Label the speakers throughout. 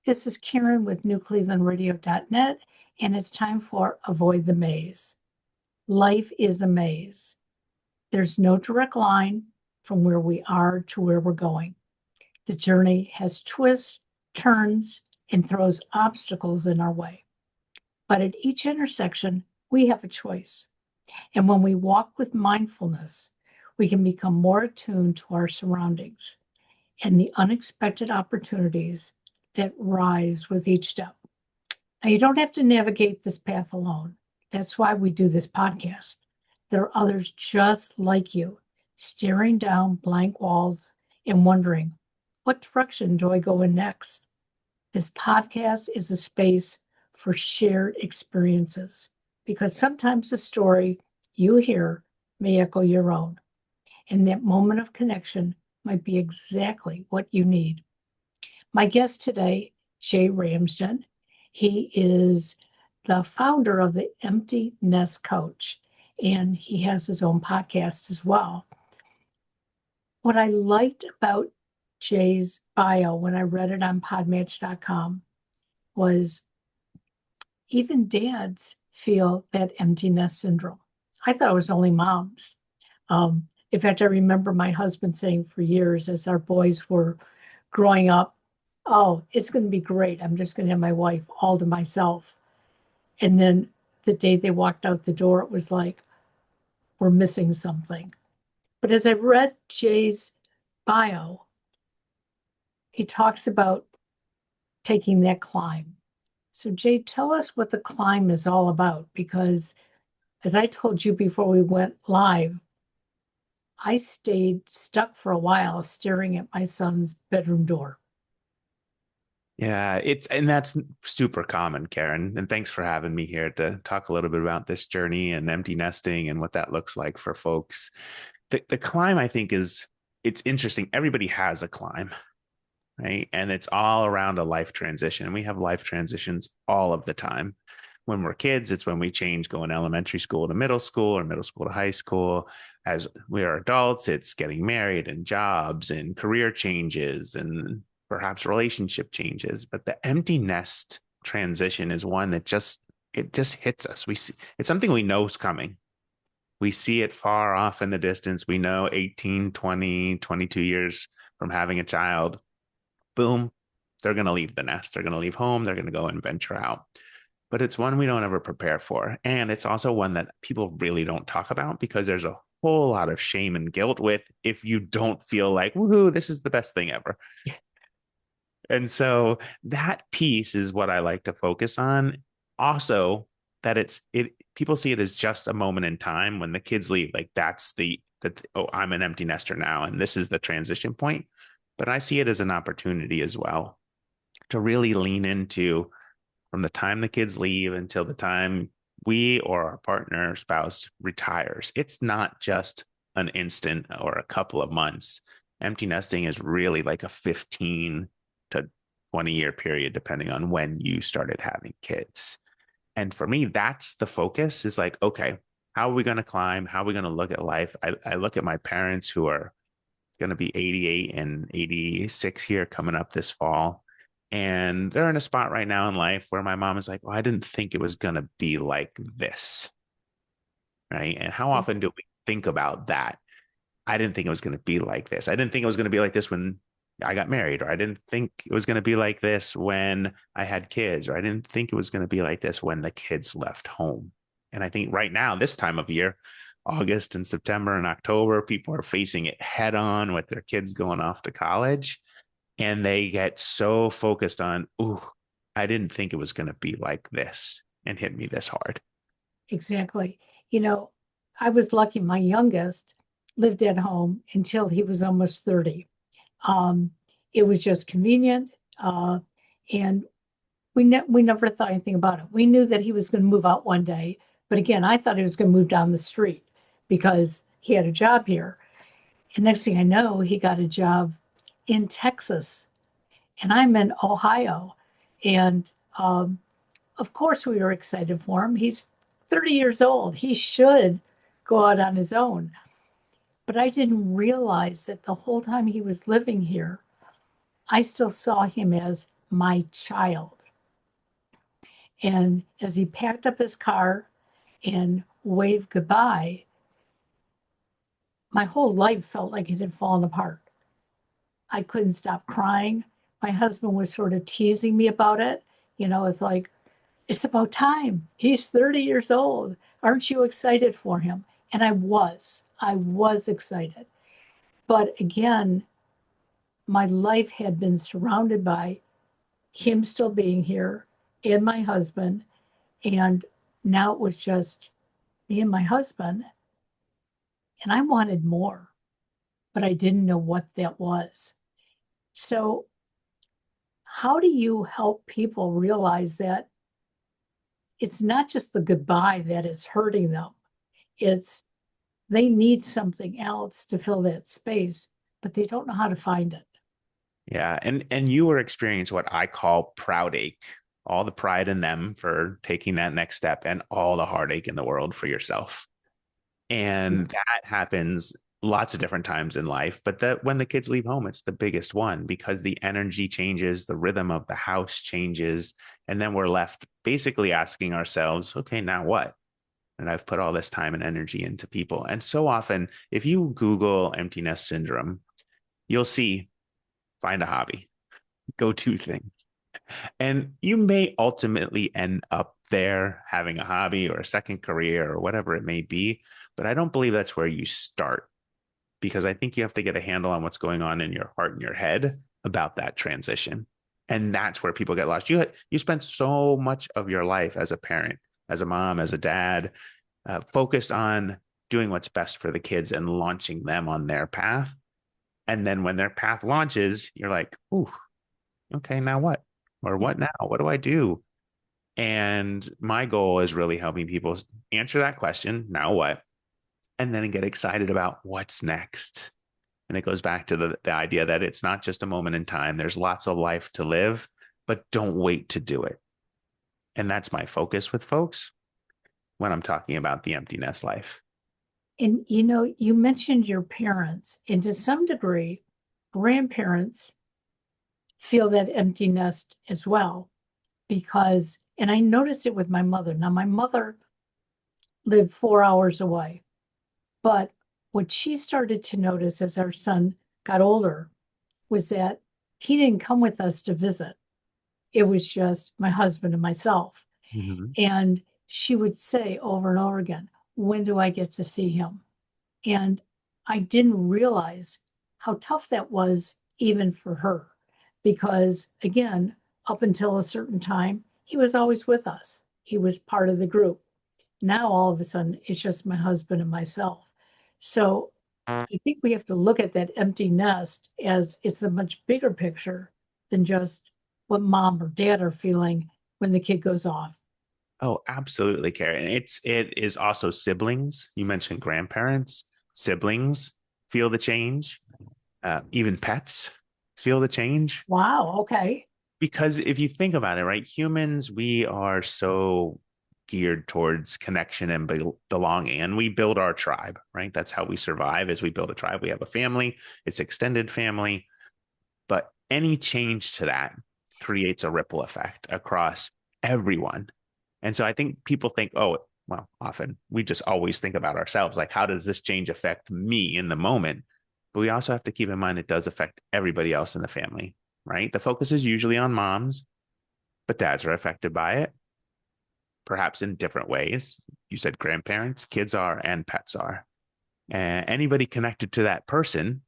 Speaker 1: This is Karen with newclevelandradio.net, and it's time for Avoid the Maze. Life is a maze. There's no direct line from where we are to where we're going. The journey has twists, turns, and throws obstacles in our way. But at each intersection, we have a choice. And when we walk with mindfulness, we can become more attuned to our surroundings and the unexpected opportunities that rise with each step. Now, you don't have to navigate this path alone. That's why we do this podcast. There are others just like you, staring down blank walls and wondering, what direction do I go in next? This podcast is a space for shared experiences, because sometimes the story you hear may echo your own, and that moment of connection might be exactly what you need. My guest today, Jay Ramsden, he is the founder of the Empty Nest Coach, and he has his own podcast as well. What I liked about Jay's bio when I read it on podmatch.com was even dads feel that empty nest syndrome. I thought it was only moms. In fact, I remember my husband saying for years as our boys were growing up, oh, it's going to be great. I'm just going to have my wife all to myself. And then the day they walked out the door, it was like, we're missing something. But as I read Jay's bio, he talks about taking that climb. So Jay, tell us what the climb is all about, because as I told you before we went live, I stayed stuck for a while staring at my son's bedroom door.
Speaker 2: Yeah, and that's super common, Karen. And thanks for having me here to talk a little bit about this journey and empty nesting and what that looks like for folks. The climb, I think, it's interesting. Everybody has a climb, right? And it's all around a life transition. And we have life transitions all of the time. When we're kids, it's when we change going elementary school to middle school or middle school to high school. As we are adults, it's getting married and jobs and career changes and perhaps relationship changes. But the empty nest transition is one that just hits us. We see it's something we know is coming. We see it far off in the distance. We know 18, 20, 22 years from having a child, boom, they're going to leave the nest. They're going to leave home. They're going to go and venture out. But it's one we don't ever prepare for. And it's also one that people really don't talk about because there's a whole lot of shame and guilt with if you don't feel like, woohoo, this is the best thing ever. And so that piece is what I like to focus on. Also, that people see it as just a moment in time when the kids leave. Like oh, I'm an empty nester now, and this is the transition point. But I see it as an opportunity as well to really lean into from the time the kids leave until the time we or our partner or spouse retires. It's not just an instant or a couple of months. Empty nesting is really like a 15 to 20-year period, depending on when you started having kids. And for me, that's the focus is like, okay, how are we going to climb? How are we going to look at life? I look at my parents who are going to be 88 and 86 here coming up this fall. And they're in a spot right now in life where my mom is like, well, I didn't think it was going to be like this. Right. And how often do we think about that? I didn't think it was going to be like this. I didn't think it was going to be like this when I got married, or I didn't think it was going to be like this when I had kids, or I didn't think it was going to be like this when the kids left home. And I think right now, this time of year, August and September and October, people are facing it head on with their kids going off to college. And they get so focused on, ooh, I didn't think it was going to be like this and hit me this hard.
Speaker 1: Exactly. I was lucky. My youngest lived at home until he was almost 30. It was just convenient. And we never thought anything about it. We knew that he was going to move out one day. But again, I thought he was going to move down the street because he had a job here. And next thing I know, he got a job in Texas, and I'm in Ohio. And of course, we were excited for him. He's 30 years old. He should go out on his own. But I didn't realize that the whole time he was living here, I still saw him as my child. And as he packed up his car and waved goodbye, my whole life felt like it had fallen apart. I couldn't stop crying. My husband was sort of teasing me about it. It's like, it's about time. He's 30 years old. Aren't you excited for him? And I was excited. But again, my life had been surrounded by him still being here and my husband. And now it was just me and my husband. And I wanted more, but I didn't know what that was. So, how do you help people realize that it's not just the goodbye that is hurting them? It's they need something else to fill that space, but they don't know how to find it.
Speaker 2: Yeah. And you were experiencing what I call proud ache, all the pride in them for taking that next step and all the heartache in the world for yourself. And that happens lots of different times in life, but that when the kids leave home, it's the biggest one because the energy changes, the rhythm of the house changes, and then we're left basically asking ourselves, okay, now what? And I've put all this time and energy into people. And so often, if you Google empty nest syndrome, you'll see find a hobby, go to things. And you may ultimately end up there having a hobby or a second career or whatever it may be. But I don't believe that's where you start because I think you have to get a handle on what's going on in your heart and your head about that transition. And that's where people get lost. You spent so much of your life as a parent, as a mom, as a dad, focused on doing what's best for the kids and launching them on their path. And then when their path launches, you're like, ooh, okay, now what? Or what now? What do I do? And my goal is really helping people answer that question, now what? And then get excited about what's next. And it goes back to the idea that it's not just a moment in time. There's lots of life to live, but don't wait to do it. And that's my focus with folks when I'm talking about the empty nest life.
Speaker 1: And you mentioned your parents, and to some degree, grandparents feel that empty nest as well. Because, and I noticed it with my mother. Now, my mother lived 4 hours away, but what she started to notice as our son got older was that he didn't come with us to visit. It was just my husband and myself.
Speaker 2: Mm-hmm.
Speaker 1: And she would say over and over again, when do I get to see him? And I didn't realize how tough that was even for her. Because again, up until a certain time, he was always with us. He was part of the group. Now, all of a sudden, it's just my husband and myself. So I think we have to look at that empty nest as it's a much bigger picture than just what mom or dad are feeling when the kid goes off.
Speaker 2: Oh, absolutely, Karen. It is also siblings. You mentioned grandparents, siblings feel the change. Even pets feel the change.
Speaker 1: Wow. Okay.
Speaker 2: Because if you think about it, right, humans, we are so geared towards connection and belonging, and we build our tribe, right? That's how we survive as we build a tribe. We have a family, it's extended family, but any change to that creates a ripple effect across everyone. And so I think people think, oh, well, often we just always think about ourselves, like, how does this change affect me in the moment? But we also have to keep in mind it does affect everybody else in the family, right? The focus is usually on moms, but dads are affected by it, perhaps in different ways. You said grandparents, kids are, and pets are. And anybody connected to that person,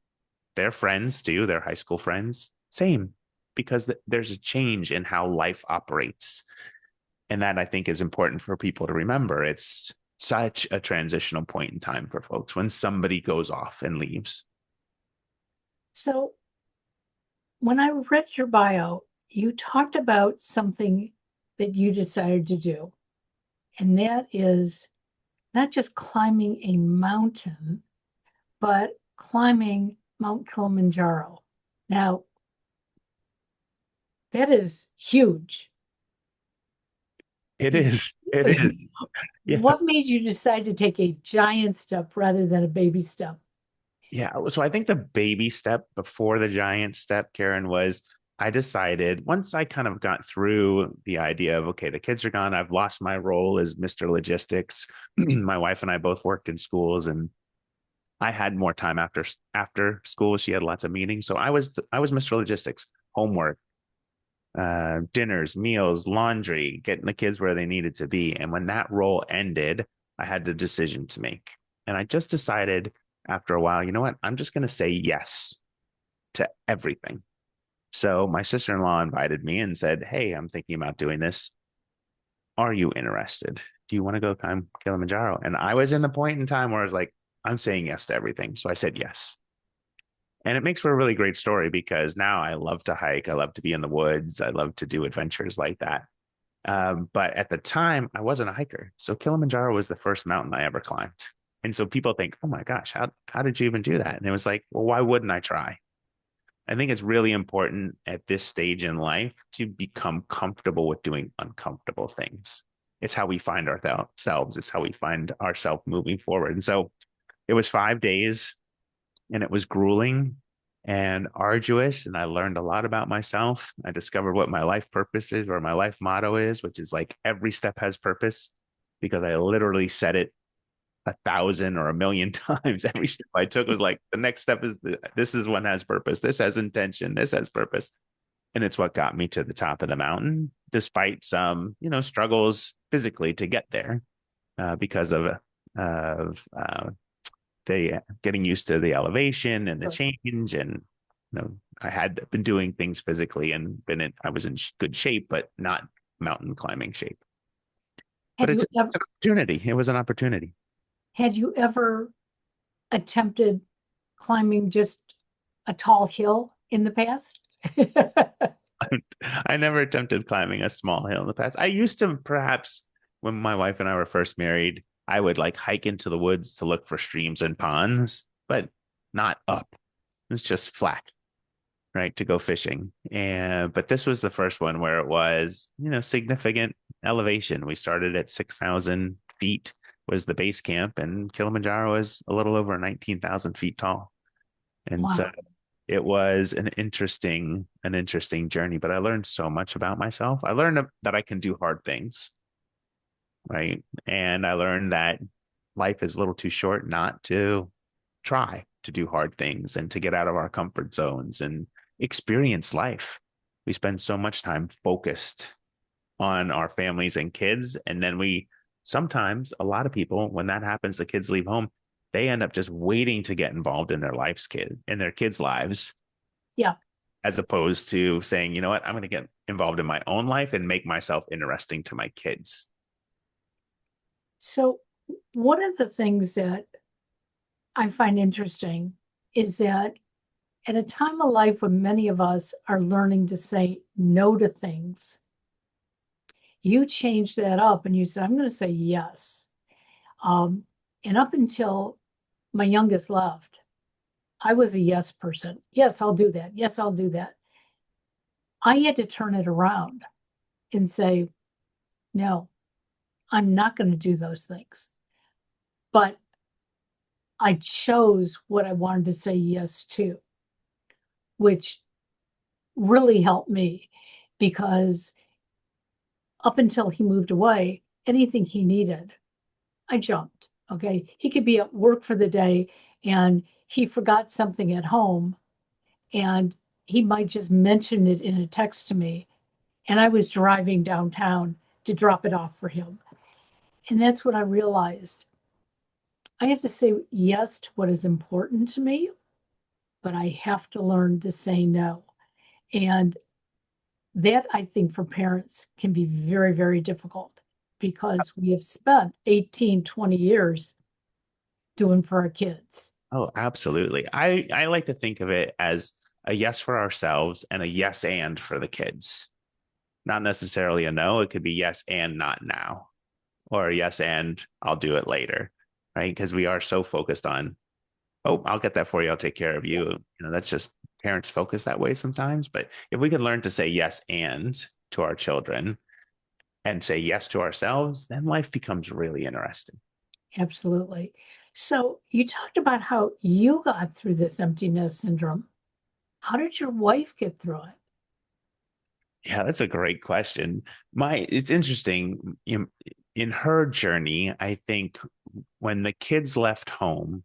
Speaker 2: their friends too, their high school friends, same, because there's a change in how life operates. And that I think is important for people to remember. It's such a transitional point in time for folks when somebody goes off and leaves.
Speaker 1: So when I read your bio, you talked about something that you decided to do, and that is not just climbing a mountain, but climbing Mount Kilimanjaro. Now, that is huge.
Speaker 2: It is. It is. Yeah.
Speaker 1: What made you decide to take a giant step rather than a baby step?
Speaker 2: Yeah. So I think the baby step before the giant step, Karen, was I decided once I kind of got through the idea of, okay, the kids are gone. I've lost my role as Mr. Logistics. My wife and I both worked in schools, and I had more time after school. She had lots of meetings. So I was Mr. Logistics, homework, dinners, meals, laundry, getting the kids where they needed to be. And when that role ended, I had the decision to make. And I just decided after a while, you know what? I'm just going to say yes to everything. So my sister-in-law invited me and said, "Hey, I'm thinking about doing this. Are you interested? Do you want to go climb Kilimanjaro?" And I was in the point in time where I was like, I'm saying yes to everything. So I said yes. And it makes for a really great story because now I love to hike. I love to be in the woods. I love to do adventures like that. But at the time, I wasn't a hiker. So Kilimanjaro was the first mountain I ever climbed. And so people think, oh my gosh, how did you even do that? And it was like, well, why wouldn't I try? I think it's really important at this stage in life to become comfortable with doing uncomfortable things. It's how we find ourselves. It's how we find ourselves moving forward. And so it was 5 days, and it was grueling and arduous. And I learned a lot about myself. I discovered what my life purpose is, or my life motto is, which is like every step has purpose, because I literally said it 1,000 or 1,000,000 times. Every step I took was like, the next step is this is one has purpose. This has intention. This has purpose. And it's what got me to the top of the mountain, despite some, struggles physically to get there, because of the getting used to the elevation and the change. And I had been doing things physically and I was in good shape, but not mountain climbing shape. But it's an opportunity. It was an opportunity.
Speaker 1: Had you ever attempted climbing just a tall hill in the past?
Speaker 2: I never attempted climbing a small hill in the past. I used to, perhaps when my wife and I were first married, I would like hike into the woods to look for streams and ponds, but not up. It's just flat, right? To go fishing. But this was the first one where it was, significant elevation. We started at 6,000 feet was the base camp, and Kilimanjaro is a little over 19,000 feet tall. And
Speaker 1: Wow.
Speaker 2: so it was an interesting journey, but I learned so much about myself. I learned that I can do hard things, right? And I learned that life is a little too short not to try to do hard things and to get out of our comfort zones and experience life. We spend so much time focused on our families and kids. And then sometimes a lot of people, when that happens, the kids leave home, they end up just waiting to get involved in their kids' lives.
Speaker 1: Yeah.
Speaker 2: As opposed to saying, you know what, I'm going to get involved in my own life and make myself interesting to my kids.
Speaker 1: So one of the things that I find interesting is that at a time of life when many of us are learning to say no to things, you change that up and you said, I'm going to say yes. And up until my youngest left, I was a yes person. Yes, I'll do that. Yes, I'll do that. I had to turn it around and say, no, I'm not going to do those things. But I chose what I wanted to say yes to, which really helped me because up until he moved away, anything he needed, I jumped. Okay. He could be at work for the day and he forgot something at home and he might just mention it in a text to me. And I was driving downtown to drop it off for him. And that's what I realized. I have to say yes to what is important to me, but I have to learn to say no. And that, I think, for parents can be very, very difficult because we have spent 18, 20 years doing for our kids.
Speaker 2: Oh, absolutely. I like to think of it as a yes for ourselves and a yes and for the kids. Not necessarily a no. It could be yes and not now, or yes and I'll do it later, right? Because we are so focused on, oh, I'll get that for you. I'll take care of you. That's just parents focus that way sometimes. But if we can learn to say yes and to our children and say yes to ourselves, then life becomes really interesting.
Speaker 1: Absolutely. So you talked about how you got through this empty nest syndrome. How did your wife get through it?
Speaker 2: Yeah, that's a great question. It's interesting. In her journey, I think when the kids left home,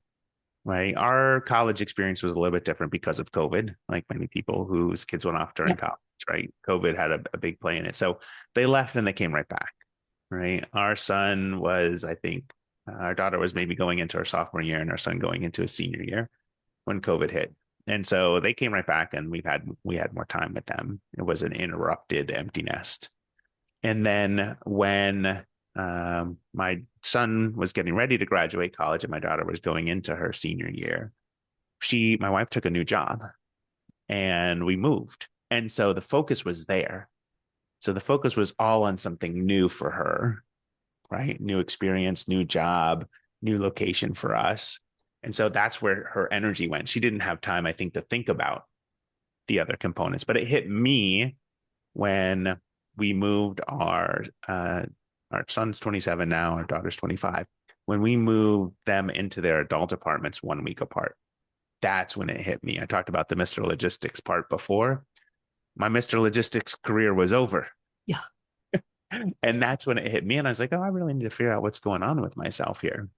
Speaker 2: right, our college experience was a little bit different because of COVID, like many people whose kids went off during
Speaker 1: Yep.
Speaker 2: college, right? COVID had a big play in it. So they left and they came right back, right? Our son was, I think, our daughter was maybe going into her sophomore year and our son going into his senior year when COVID hit. And so they came right back and we had more time with them. It was an interrupted empty nest. And then when my son was getting ready to graduate college and my daughter was going into her senior year, my wife took a new job and we moved. And so the focus was there. So the focus was all on something new for her, right? New experience, new job, new location for us. And so that's where her energy went. She didn't have time, I think, to think about the other components, but it hit me when we moved our son's 27 now, our daughter's 25. When we moved them into their adult apartments 1 week apart, that's when it hit me. I talked about the Mr. Logistics part before. My Mr. Logistics career was over.
Speaker 1: Yeah.
Speaker 2: And that's when it hit me. And I was like, oh, I really need to figure out what's going on with myself here.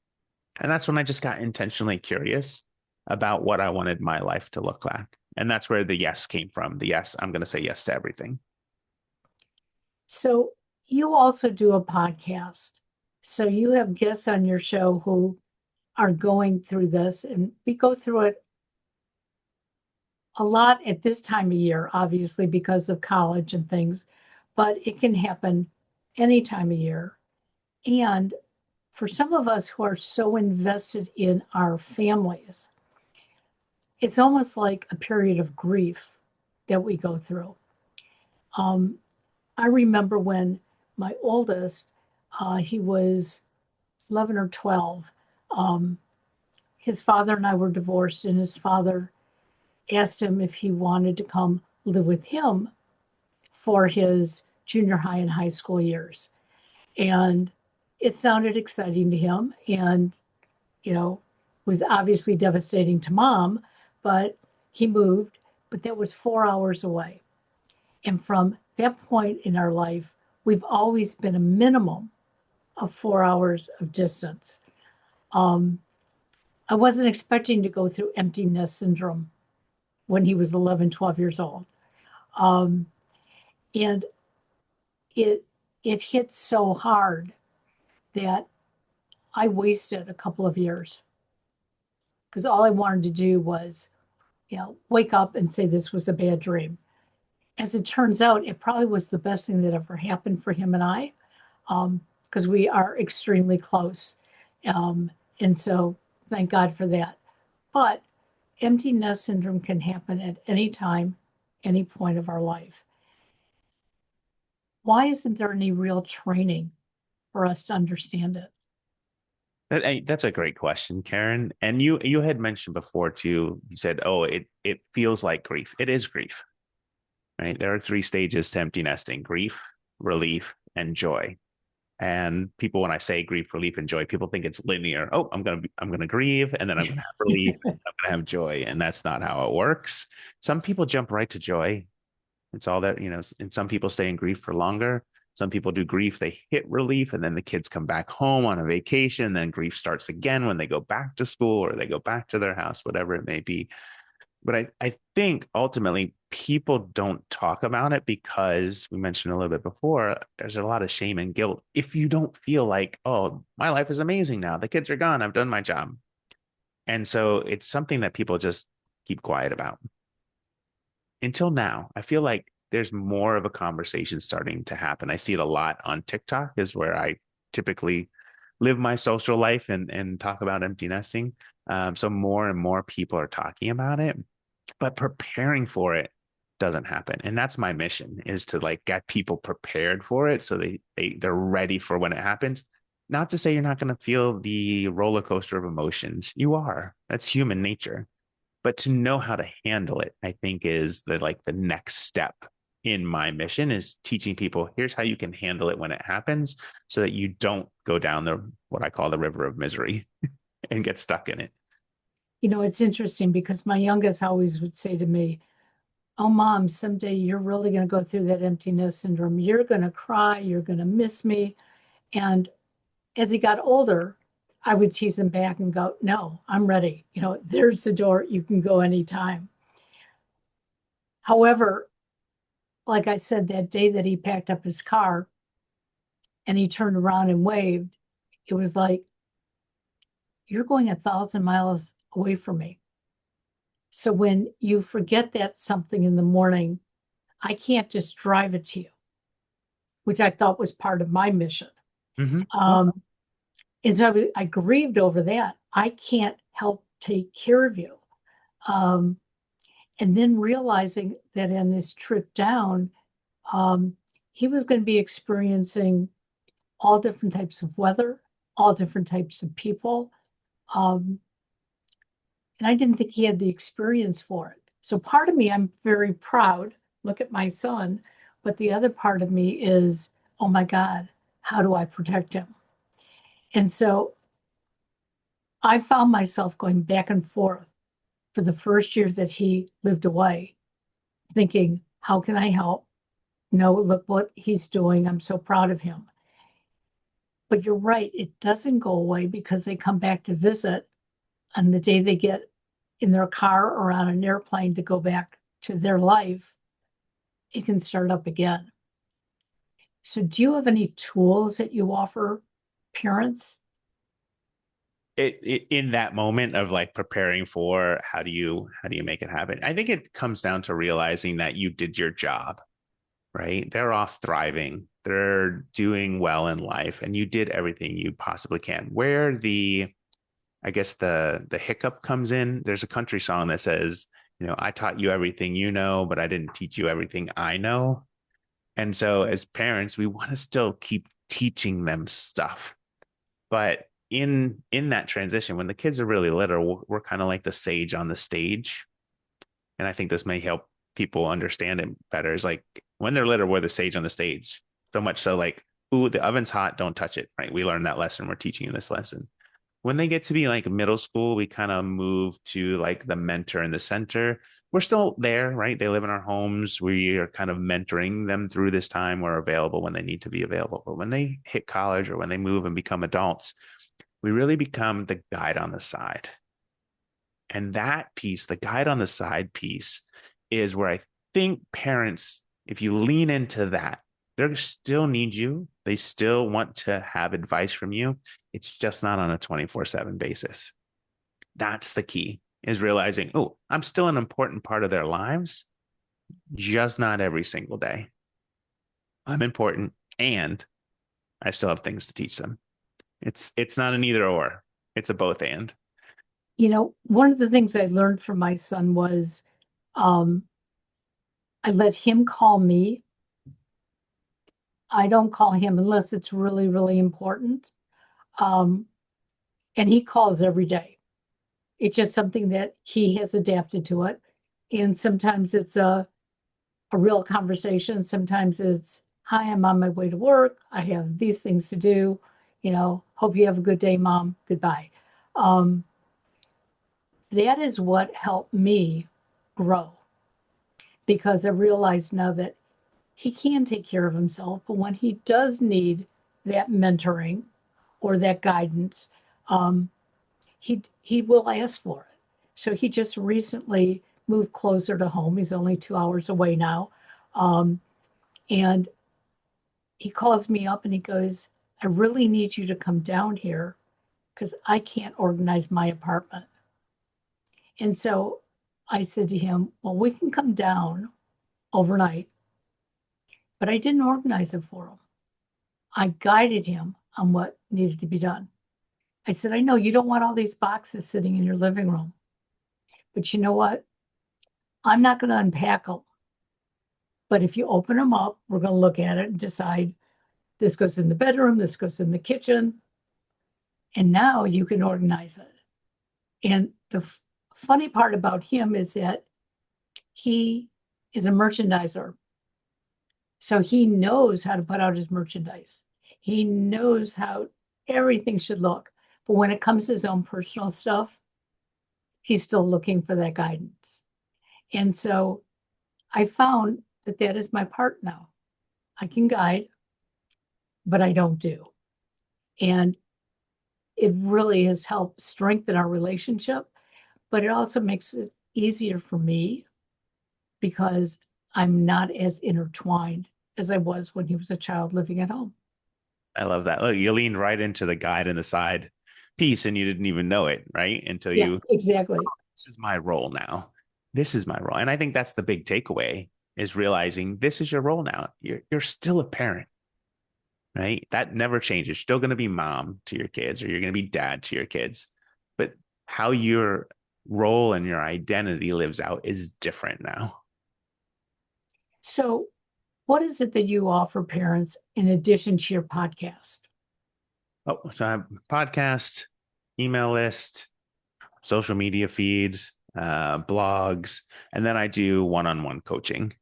Speaker 2: And that's when I just got intentionally curious about what I wanted my life to look like. And that's where the yes came from. The yes, I'm going to say yes to everything.
Speaker 1: So you also do a podcast. So you have guests on your show who are going through this, and we go through it a lot at this time of year, obviously, because of college and things, but it can happen any time of year. And for some of us who are so invested in our families, it's almost like a period of grief that we go through. Um, I remember when my oldest, he was 11 or 12, um, his father and I were divorced, and his father asked him if he wanted to come live with him for his junior high and high school years. And it sounded exciting to him and, was obviously devastating to mom, but he moved, but that was 4 hours away. And from that point in our life, we've always been a minimum of 4 hours of distance. I wasn't expecting to go through empty nest syndrome when he was 11, 12 years old. Um, and it it hit so hard that I wasted a couple of years because all I wanted to do was, wake up and say this was a bad dream. As it turns out, it probably was the best thing that ever happened for him and I, because we are extremely close. And so thank God for that. But empty nest syndrome can happen at any time, any point of our life. Why isn't there any real training for us to understand it?
Speaker 2: That's a great question, Karen. And you had mentioned before too. You said, "Oh, it feels like grief. It is grief, right? There are three stages to empty nesting: grief, relief, and joy." And people, when I say grief, relief, and joy, people think it's linear. Oh, I'm gonna grieve, and then I'm gonna have relief, and I'm gonna have joy, and that's not how it works. Some people jump right to joy. It's all that, and some people stay in grief for longer. Some people do grief, they hit relief, and then the kids come back home on a vacation. Then grief starts again when they go back to school or they go back to their house, whatever it may be. But I think ultimately people don't talk about it because we mentioned a little bit before, there's a lot of shame and guilt. If you don't feel like, oh, my life is amazing now, the kids are gone, I've done my job. And so it's something that people just keep quiet about until now. I feel like there's more of a conversation starting to happen. I see it a lot on TikTok, is where I typically live my social life and talk about empty nesting. So more and more people are talking about it, but preparing for it doesn't happen. And that's my mission, is to like get people prepared for it so they're ready for when it happens. Not to say you're not going to feel the roller coaster of emotions. You are. That's human nature. But to know how to handle it, I think, is the next step in my mission, is teaching people, here's how you can handle it when it happens so that you don't go down what I call the river of misery and get stuck in it.
Speaker 1: It's interesting because my youngest always would say to me, oh, Mom, someday you're really going to go through that emptiness syndrome. You're going to cry. You're going to miss me. And as he got older, I would tease him back and go, no, I'm ready. There's the door. You can go anytime. However, like I said, that day that he packed up his car and he turned around and waved, it was like, you're going 1,000 miles away from me. So when you forget that something in the morning, I can't just drive it to you, which I thought was part of my mission. And so I grieved over that. I can't help take care of you. And then realizing that in this trip down, he was going to be experiencing all different types of weather, all different types of people. And I didn't think he had the experience for it. So part of me, I'm very proud. Look at my son. But the other part of me is, oh my God, how do I protect him? And so I found myself going back and forth for the first year that he lived away, thinking, how can I help? No, look what he's doing. I'm so proud of him. But you're right, it doesn't go away because they come back to visit. And the day they get in their car or on an airplane to go back to their life, it can start up again. So do you have any tools that you offer parents?
Speaker 2: In that moment of like preparing for how do you make it happen? I think it comes down to realizing that you did your job, right? They're off thriving, they're doing well in life, and you did everything you possibly can. Where I guess the hiccup comes in, there's a country song that says, I taught you everything you know, but I didn't teach you everything I know. And so as parents, we want to still keep teaching them stuff. But in that transition, when the kids are really little, we're kind of like the sage on the stage. And I think this may help people understand it better. Is like when they're little, we're the sage on the stage. So much so like, ooh, the oven's hot, don't touch it. Right. We learned that lesson. We're teaching you this lesson. When they get to be like middle school, we kind of move to like the mentor in the center. We're still there, right? They live in our homes. We are kind of mentoring them through this time. We're available when they need to be available. But when they hit college or when they move and become adults, we really become the guide on the side. And that piece, the guide on the side piece, is where I think parents, if you lean into that, they still need you. They still want to have advice from you. It's just not on a 24/7 basis. That's the key, is realizing, oh, I'm still an important part of their lives, just not every single day. I'm important and I still have things to teach them. It's not an either or, it's a both and.
Speaker 1: One of the things I learned from my son was I let him call me. I don't call him unless it's really, really important. And he calls every day. It's just something that he has adapted to it. And sometimes it's a real conversation. Sometimes it's, hi, I'm on my way to work. I have these things to do. Hope you have a good day, Mom. Goodbye. That is what helped me grow, because I realize now that he can take care of himself, but when he does need that mentoring or that guidance, he will ask for it. So he just recently moved closer to home. He's only 2 hours away now. And he calls me up and he goes, I really need you to come down here because I can't organize my apartment. And so I said to him, well, we can come down overnight, but I didn't organize it for him. I guided him on what needed to be done. I said, I know you don't want all these boxes sitting in your living room, but you know what? I'm not going to unpack them. But if you open them up, we're going to look at it and decide this goes in the bedroom, this goes in the kitchen. And now you can organize it. And the funny part about him is that he is a merchandiser. So he knows how to put out his merchandise. He knows how everything should look. But when it comes to his own personal stuff, he's still looking for that guidance. And so I found that that is my part now. I can guide, but I don't do. And it really has helped strengthen our relationship, but it also makes it easier for me because I'm not as intertwined as I was when he was a child living at home.
Speaker 2: I love that. Look, you leaned right into the guide and the side piece and you didn't even know it, right? Until
Speaker 1: Yeah,
Speaker 2: you,
Speaker 1: exactly.
Speaker 2: this is my role now. This is my role. And I think that's the big takeaway is realizing this is your role now. You're still a parent, right? That never changes. You're still going to be mom to your kids or you're going to be dad to your kids. But how your role and your identity lives out is different now.
Speaker 1: So, what is it that you offer parents in addition to your podcast?
Speaker 2: Oh, so I have podcast, email list, social media feeds, blogs, and then I do one-on-one coaching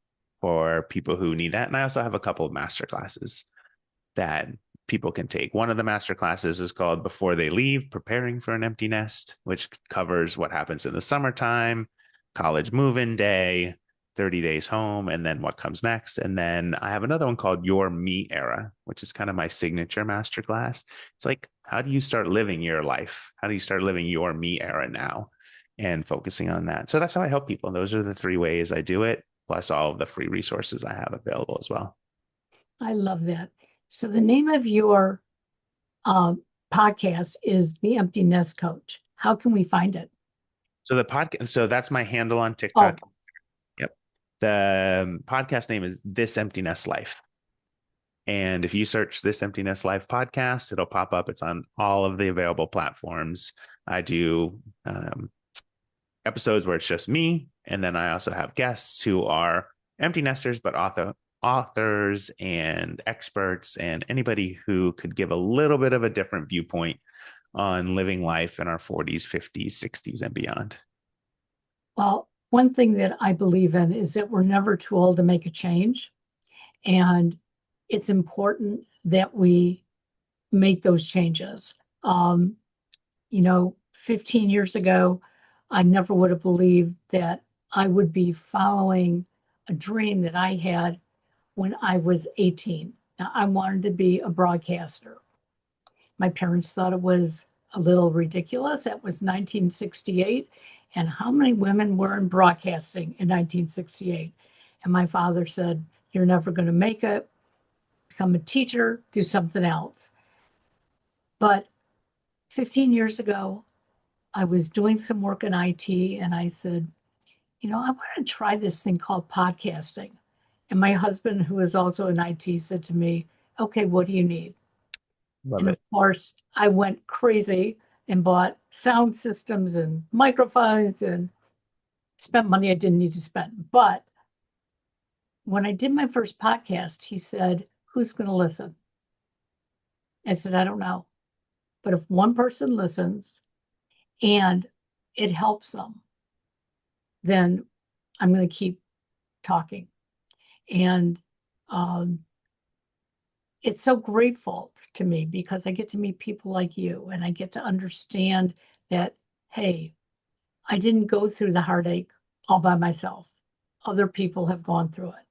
Speaker 2: for people who need that. And I also have a couple of master classes that people can take. One of the master classes is called Before They Leave, Preparing for an Empty Nest, which covers what happens in the summertime, college move-in day, 30 days home, and then what comes next. And then I have another one called Your Me Era, which is kind of my signature masterclass. It's like, how do you start living your life? How do you start living your me era now? And focusing on that. So that's how I help people. Those are the three ways I do it, plus all of the free resources I have available as well.
Speaker 1: I love that. So, the name of your uh, podcast is The Empty Nest Coach. How can we find it?
Speaker 2: So the podcast, so that's my handle on
Speaker 1: Oh,
Speaker 2: TikTok. Yep. The podcast name is This Emptiness Life. And if you search This Emptiness Life podcast, it'll pop up. It's on all of the available platforms. I do episodes where it's just me. And then I also have guests who are empty nesters, but authors and experts and anybody who could give a little bit of a different viewpoint on living life in our 40s, 50s, 60s, and beyond.
Speaker 1: well, one thing that I believe in is that we're never too old to make a change. And it's important that we make those changes. 15 years ago, I never would have believed that I would be following a dream that I had when I was 18. Now, I wanted to be a broadcaster. My parents thought it was a little ridiculous. That was 1968. And how many women were in broadcasting in 1968? And my father said, "You're never going to make it. Become a teacher, do something else." But 15 years ago, I was doing some work in IT and I said, I want to try this thing called podcasting. And my husband, who is also in IT, said to me, "Okay, what do you need?"
Speaker 2: Love
Speaker 1: And of
Speaker 2: it.
Speaker 1: course, I went crazy and bought sound systems and microphones and spent money I didn't need to spend. But when I did my first podcast, he said, "Who's going to listen?" I said, "I don't know. But if one person listens and it helps them, then I'm going to keep talking." And um, it's so grateful to me because I get to meet people like you and I get to understand that, hey, I didn't go through the heartache all by myself. Other people have gone through it.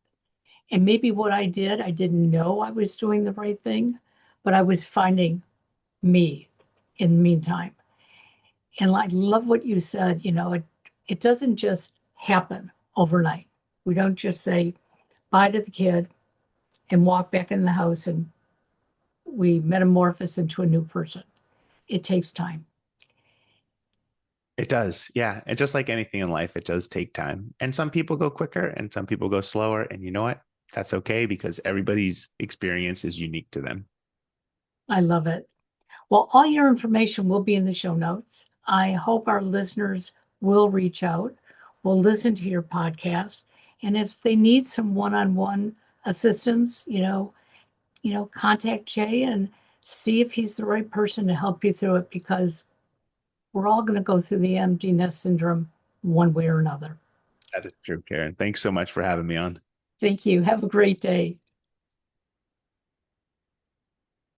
Speaker 1: And maybe what I did, I didn't know I was doing the right thing, but I was finding me in the meantime. And I love what you said, it doesn't just happen overnight. We don't just say bye to the kid and walk back in the house and we metamorphose into a new person. It takes time.
Speaker 2: It does. Yeah. And just like anything in life, it does take time. And some people go quicker and some people go slower. And you know what? That's okay because everybody's experience is unique to them.
Speaker 1: I love it. Well, all your information will be in the show notes. I hope our listeners will reach out, will listen to your podcast. And if they need some one-on-one assistance, contact Jay and see if he's the right person to help you through it because we're all going to go through the empty nest syndrome one way or another.
Speaker 2: That is true, Karen. Thanks so much for having me on.
Speaker 1: Thank you. Have a great day.